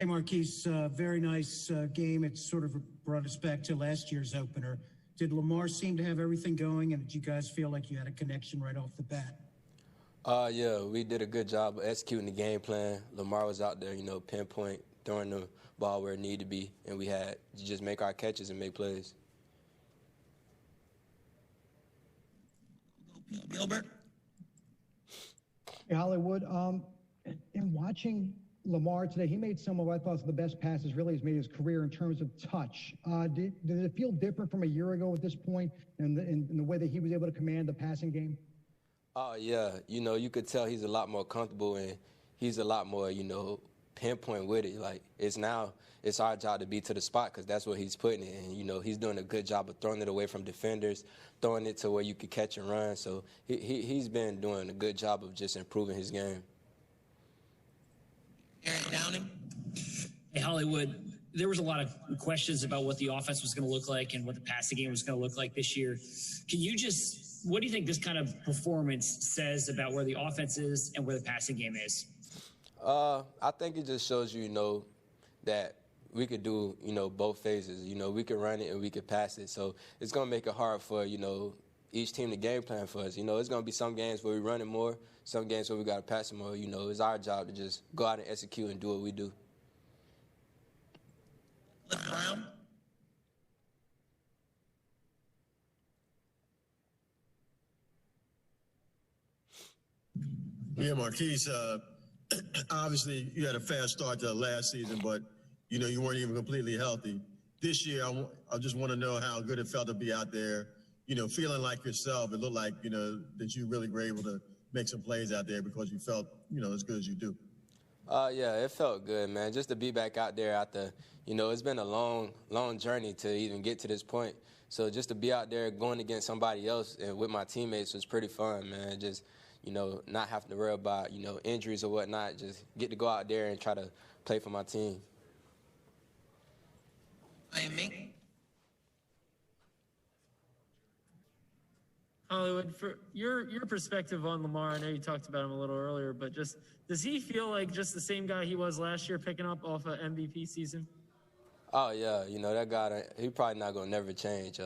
Hey, Marquise, very nice game. It sort of brought us back to last year's opener. Did Lamar seem to have everything going, and did you guys feel like you had a connection right off the bat? Yeah, we did a good job of executing the game plan. Lamar was out there, pinpoint, throwing the ball where it needed to be, and we had to just make our catches and make plays. Gilbert? Hey, Hollywood, in watching Lamar today, he made some of what I thought was the best passes really he's made his career in terms of touch. Did it feel different from a year ago at this point in the way that he was able to command the passing game? Oh, yeah. You could tell he's a lot more comfortable and he's a lot more, pinpoint with it. Like, it's our job to be to the spot because that's what he's putting it. And, he's doing a good job of throwing it away from defenders, throwing it to where you could catch and run. So he's been doing a good job of just improving his game. Aaron Downing? Hey, Hollywood, there was a lot of questions about what the offense was going to look like and what the passing game was going to look like this year. What do you think this kind of performance says about where the offense is and where the passing game is? I think it just shows you, that we could do, both phases. We could run it and we could pass it. So it's going to make it hard for, each team to game plan for us. It's going to be some games where we run it more, some games where we got to pass it more. It's our job to just go out and execute and do what we do. Brown? Yeah, Marquise, obviously you had a fast start to last season, but, you weren't even completely healthy. This year, I just want to know how good it felt to be out there, feeling like yourself. It looked like, that you really were able to make some plays out there because you felt, as good as you do. Yeah, it felt good, man. Just to be back out there after, it's been a long journey to even get to this point. So just to be out there going against somebody else and with my teammates was pretty fun, man. Just, not having to worry about, injuries or whatnot. Just get to go out there and try to play for my team. Me? Hollywood, for your perspective on Lamar, I know you talked about him a little earlier, but just does he feel like just the same guy he was last year picking up off an MVP season? Oh, yeah. That guy, he probably not going to never change.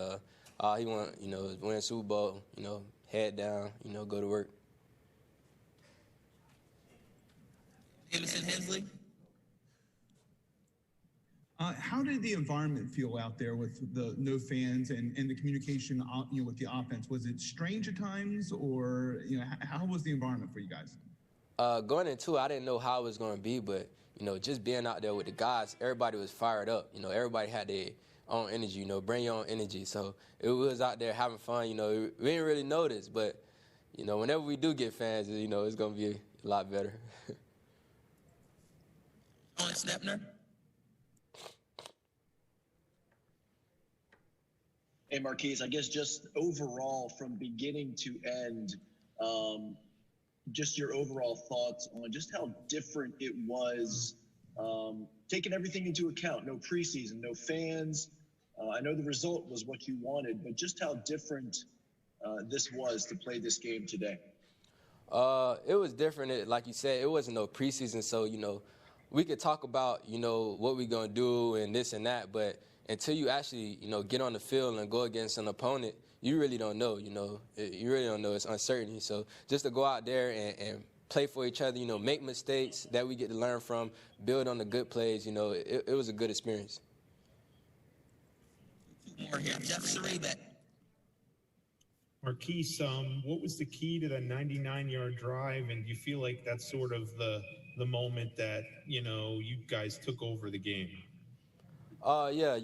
All he want, is win Super Bowl, head down, go to work. Davison Hensley? How did the environment feel out there with the no fans and the communication, with the offense? Was it strange at times, or how was the environment for you guys? Going into it, I didn't know how it was going to be, but just being out there with the guys, everybody was fired up. Everybody had their own energy. Bring your own energy. So it was out there having fun. We didn't really notice, but whenever we do get fans, it's going to be a lot better. Sean Snepner? Hey, Marquise, I guess just overall from beginning to end, just your overall thoughts on just how different it was, taking everything into account, no preseason, no fans. I know the result was what you wanted, but just how different this was to play this game today. It was different. Like you said, it wasn't no preseason, so, we could talk about, what we're going to do and this and that, but until you actually, get on the field and go against an opponent, you really don't know, you really don't know. It's uncertainty. So just to go out there and play for each other, make mistakes that we get to learn from, build on the good plays, it was a good experience. More here. Jeff Sarebet. Marquise, what was the key to the 99-yard drive, and do you feel like that's sort of the moment that, you guys took over the game? Yeah,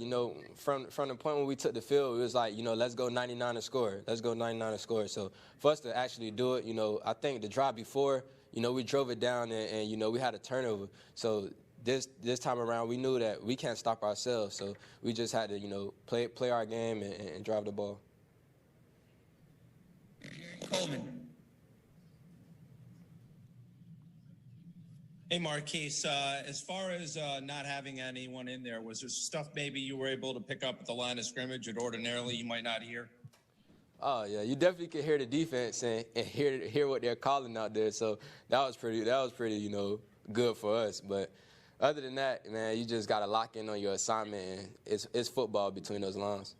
from the point when we took the field, it was like, let's go 99 and score. Let's go 99 and score. So for us to actually do it, I think the drive before, we drove it down and we had a turnover. So this time around, we knew that we can't stop ourselves. So we just had to, play our game and drive the ball. Coleman. Hey, Marquise, as far as not having anyone in there, was there stuff maybe you were able to pick up at the line of scrimmage that ordinarily you might not hear? Oh, yeah, you definitely could hear the defense and hear what they're calling out there. So that was pretty, good for us. But other than that, man, you just got to lock in on your assignment, and it's football between those lines.